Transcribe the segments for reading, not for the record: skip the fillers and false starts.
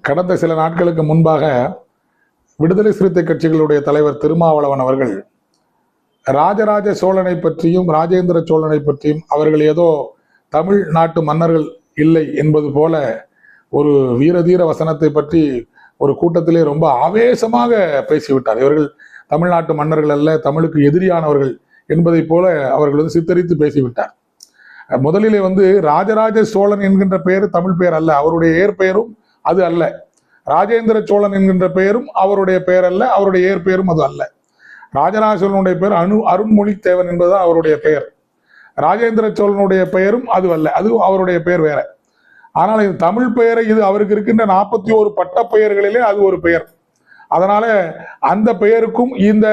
கடந்த சில நாட்களுக்கு முன்பாக விடுதலை சிறுத்தை கட்சிகளுடைய தலைவர் திருமாவளவன் அவர்கள் ராஜராஜ சோழனை பற்றியும் ராஜேந்திர சோழனை பற்றியும் அவர்கள் ஏதோ தமிழ்நாட்டு மன்னர்கள் இல்லை என்பது போல ஒரு வீரதீர வசனத்தை பற்றி ஒரு கூட்டத்திலே ரொம்ப ஆவேசமாக பேசிவிட்டார். இவர்கள் தமிழ்நாட்டு மன்னர்கள் அல்ல, தமிழுக்கு எதிரியானவர்கள் என்பதை போல அவர்கள் சித்தரித்து பேசிவிட்டார். முதலிலே ராஜராஜ சோழன் என்கின்ற பெயர் தமிழ் பெயர் அல்ல, அவருடைய ஏற்பெயரும் அது அல்ல. ராஜேந்திர சோழன் என்கின்ற பெயரும் அவருடைய பெயர் அல்ல, அவருடைய ஏற்பெயரும் அது அல்ல. ராஜராஜ சோழனுடைய பெயர் அருண்மொழித்தேவன் என்பதுதான் அவருடைய பெயர். ராஜேந்திர சோழனுடைய பெயரும் அது அல்ல, அது அவருடைய பெயர் வேற. ஆனால் இது தமிழ் பெயரை, இது அவருக்கு இருக்கின்ற 41 பட்ட பெயர்களிலே அது ஒரு பெயர். அதனால அந்த பெயருக்கும் இந்த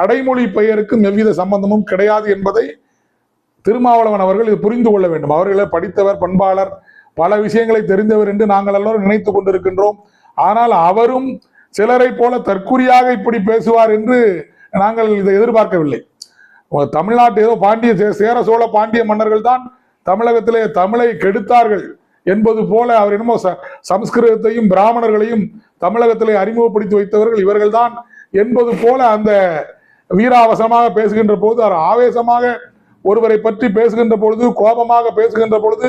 அடைமொழி பெயருக்கும் எவ்வித சம்பந்தமும் கிடையாது என்பதை திருமாவளவன் அவர்கள் இது புரிந்து கொள்ள வேண்டும். அவர்களை படித்தவர், பண்பாளர், பல விஷயங்களை தெரிந்தவர் என்று நாங்கள் எல்லோரும் நினைத்து கொண்டிருக்கின்றோம். ஆனால் அவரும் சிலரை போல தற்குறியாக இப்படி பேசுவார் என்று நாங்கள் இதை எதிர்பார்க்கவில்லை. தமிழ்நாட்டு ஏதோ சேர சோழ பாண்டிய மன்னர்கள் தான் தமிழகத்திலே தமிழை கெடுத்தார்கள் என்பது போல அவர் என்னமோ சமஸ்கிருதத்தையும் பிராமணர்களையும் தமிழகத்திலே அறிமுகப்படுத்தி வைத்தவர்கள் இவர்கள் தான் என்பது போல அந்த வீராவசமாக பேசுகின்ற போது, அவர் ஆவேசமாக ஒருவரை பற்றி பேசுகின்ற பொழுது, கோபமாக பேசுகின்ற பொழுது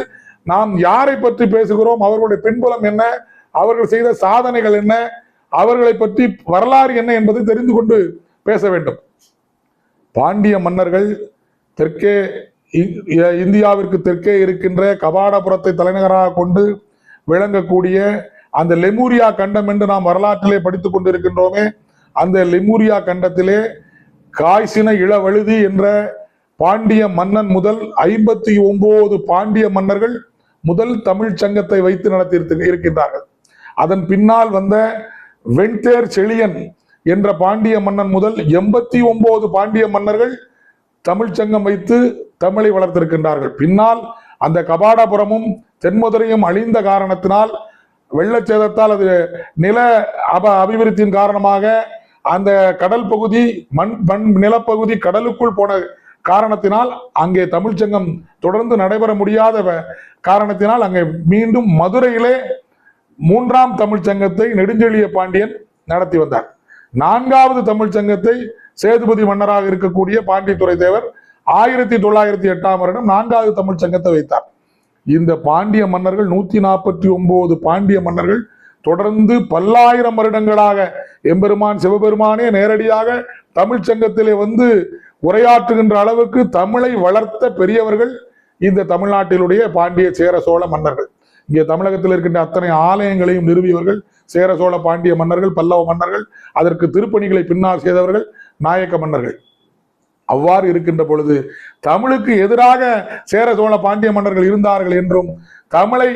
நாம் யாரை பற்றி பேசுகிறோம், அவர்களுடைய பின்புலம் என்ன, அவர்கள் செய்த சாதனைகள் என்ன, அவர்களை பற்றி வரலாறு என்ன என்பதை தெரிந்து கொண்டு பேச வேண்டும். பாண்டிய மன்னர்கள் தெற்கே இந்தியாவிற்கு தெற்கே இருக்கின்ற கபாடபுரத்தை தலைநகராக கொண்டு விளங்கக்கூடிய அந்த லெமூரியா கண்டம் என்று நாம் வரலாற்றிலே படித்துக் கொண்டிருக்கின்றோமே, அந்த லெமூரியா கண்டத்திலே காய்ச்சின இளவழுதி என்ற பாண்டிய மன்னன் முதல் 59 பாண்டிய மன்னர்கள் முதல் தமிழ் சங்கத்தை வைத்து நடத்தி இருக்கின்றார்கள். அதன் பின்னால் வந்த வெண்தேர் செழியன் என்ற பாண்டிய மன்னன் முதல் 89 பாண்டிய மன்னர்கள் தமிழ் சங்கம் வைத்து தமிழை வளர்த்திருக்கின்றார்கள். பின்னால் அந்த கபாடபுரமும் தென்மதுரையும் அழிந்த காரணத்தினால், வெள்ளச்சேதத்தால், அது நில அபிவிருத்தியின் காரணமாக அந்த கடல் பகுதி நிலப்பகுதி கடலுக்குள் போன காரணத்தினால் அங்கே தமிழ்ச்சங்கம் தொடர்ந்து நடைபெற முடியாத காரணத்தினால் அங்கே மீண்டும் மதுரையிலே 3ஆம் தமிழ்ச்சங்கத்தை நெடுஞ்செழிய பாண்டியன் நடத்தி வந்தார். 4வது தமிழ்ச்சங்கத்தை சேதுபதி மன்னராக இருக்கக்கூடிய பாண்டித்துரை தேவர் 1908ஆம் வருடம் 4வது தமிழ்ச்சங்கத்தை வைத்தார். இந்த பாண்டிய மன்னர்கள் 149 பாண்டிய மன்னர்கள் தொடர்ந்து பல்லாயிரம் வருடங்களாக எம்பெருமான் சிவபெருமானே நேரடியாக தமிழ்ச்சங்கத்திலே உரையாற்றுகின்ற அளவுக்கு தமிழை வளர்த்த பெரியவர்கள் இந்த தமிழ்நாட்டிலுடைய பாண்டிய சேர சோழ மன்னர்கள். இங்கே தமிழகத்தில் இருக்கின்ற அத்தனை ஆலயங்களையும் நிறுவியவர்கள் சேர சோழ பாண்டிய மன்னர்கள், பல்லவ மன்னர்கள், அதற்கு திருப்பணிகளை பின்னால் செய்தவர்கள் நாயக்க மன்னர்கள். அவ்வாறு இருக்கின்ற பொழுது தமிழுக்கு எதிராக சேர சோழ பாண்டிய மன்னர்கள் இருந்தார்கள் என்றும், தமிழை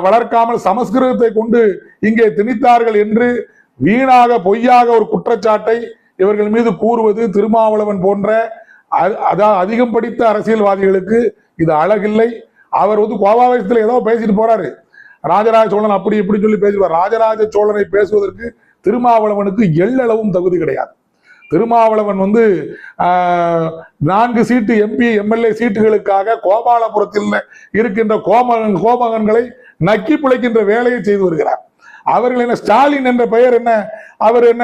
வளர்க்காமல் சமஸ்கிருதத்தை கொண்டு இங்கே திணித்தார்கள் என்று வீணாக பொய்யாக ஒரு குற்றச்சாட்டை இவர்கள் மீது கூறுவது திருமாவளவன் போன்ற அதிகம் படித்த அரசியல்வாதிகளுக்கு இது அழகில்லை. அவர் கோபாவேசத்தில் ஏதோ பேசிட்டு போறாரு, ராஜராஜ சோழன் அப்படி இப்படி சொல்லி பேசுவார். ராஜராஜ சோழனை பேசுவதற்கு திருமாவளவனுக்கு எள்ளளவும் தகுதி கிடையாது. திருமாவளவன் 4 சீட்டு எம்பி எம்எல்ஏ சீட்டுகளுக்காக கோபாலபுரத்தில் இருக்கின்ற கோமகன்களை நக்கி பிழைக்கின்ற வேலையை செய்து வருகிறார். அவர்கள் என்ன, ஸ்டாலின் என்ற பெயர் என்ன, அவர் என்ன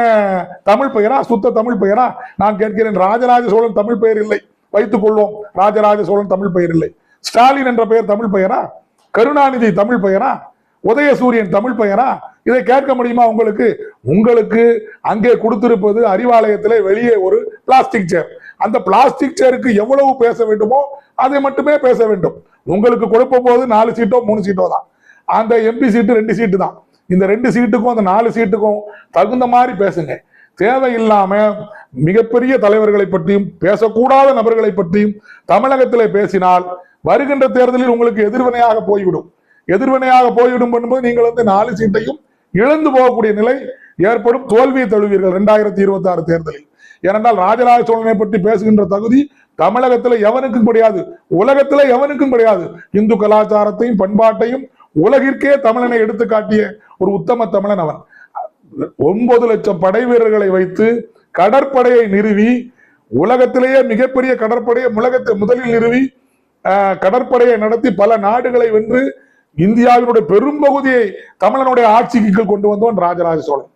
தமிழ் பெயரா, சுத்த தமிழ் பெயரா? நான் கேட்கிறேன். ராஜராஜ சோழன் தமிழ் பெயர் இல்லை, வைத்துக் கொள்வோம். ராஜராஜ சோழன் தமிழ் பெயர் இல்லை. ஸ்டாலின் என்ற பெயர் தமிழ் பெயரா? கருணாநிதி தமிழ் பெயரா? உதயசூரியன் தமிழ் பெயரா? இதை கேட்க முடியுமா உங்களுக்கு? உங்களுக்கு அங்கே கொடுத்திருப்பது அறிவாலயத்திலே வெளியே ஒரு பிளாஸ்டிக் சேர். அந்த பிளாஸ்டிக் சேருக்கு எவ்வளவு பேச வேண்டுமோ அதை மட்டுமே பேச வேண்டும். உங்களுக்கு கொடுப்ப போது 4 சீட்டோ 3 சீட்டோ தான். அந்த எம்பி சீட்டு 2 சீட்டு தான். இந்த 2 சீட்டுக்கும் அந்த 4 சீட்டுக்கும் தகுந்த மாதிரி பேசுங்க. தேவையில்லாம மிகப்பெரிய தலைவர்களை பற்றியும் பேசக்கூடாத நபர்களை பற்றியும் தமிழகத்திலே பேசினால் வருகின்ற தேர்தலில் உங்களுக்கு எதிர்வினையாக போய்விடும். எதிர்வினையாக போய்விடும் என்பது நீங்கள் 4 சீட்டையும் இழந்து போகக்கூடிய நிலை ஏற்படும். தோல்வியை தழுவீர்கள் 2026 தேர்தலில். ஏனென்றால் ராஜராஜ சோழனை பற்றி பேசுகின்ற தகுதி தமிழகத்தில் எவனுக்கும் கிடையாது, உலகத்தில் எவனுக்கும் கிடையாது. இந்து கலாச்சாரத்தையும் பண்பாட்டையும் உலகிற்கே தமிழனை எடுத்து காட்டிய ஒரு உத்தம தமிழன் அவன். 9 லட்சம் படை வீரர்களை வைத்து கடற்படையை நிறுவி, உலகத்திலேயே மிகப்பெரிய கடற்படையை முதலில் நிறுவி கடற்படையை நடத்தி பல நாடுகளை வென்று இந்தியாவினுடைய பெரும்பகுதியை தமிழனுடைய ஆட்சிக்கு கொண்டு வந்தவன் ராஜராஜ சோழன்.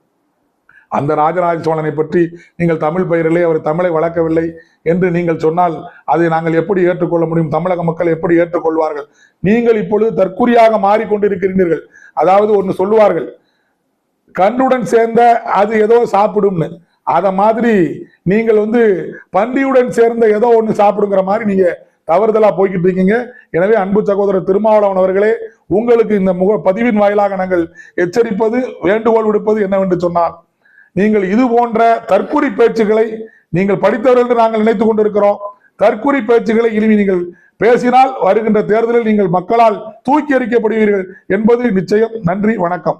அந்த ராஜராஜ சோழனை பற்றி நீங்கள் தமிழ் பெயரிலே அவர் தமிழை வளர்க்கவில்லை என்று நீங்கள் சொன்னால் அதை நாங்கள் எப்படி ஏற்றுக்கொள்ள முடியும்? தமிழக மக்கள் எப்படி ஏற்றுக்கொள்வார்கள்? நீங்கள் இப்பொழுது தற்குறியாக மாறிக்கொண்டிருக்கிறீர்கள். அதாவது ஒன்று சொல்லுவார்கள், கண்ணுடன் சேர்ந்த அது ஏதோ சாப்பிடும்னு. அத மாதிரி நீங்கள் பன்றியுடன் சேர்ந்த ஏதோ ஒண்ணு சாப்பிடுங்கிற மாதிரி நீங்க தவறுதலா போய்கிட்டு இருக்கீங்க. எனவே அன்பு சகோதரர் திருமாவளவன் அவர்களே, உங்களுக்கு இந்த பதிவின் வாயிலாக நாங்கள் எச்சரிப்பது, வேண்டுகோள் விடுப்பது என்னவென்று சொன்னால், நீங்கள் இது போன்ற தற்குறி பேச்சுக்களை நீங்கள் படித்தவர்கள் என்று நாங்கள் நினைத்துக் கொண்டிருக்கிறோம். தற்குறி பேச்சுக்களை இனிமே நீங்கள் பேசினால் வருகின்ற தேர்தலில் நீங்கள் மக்களால் தூக்கி எறிக்கப்படுவீர்கள் என்பது நிச்சயம். நன்றி, வணக்கம்.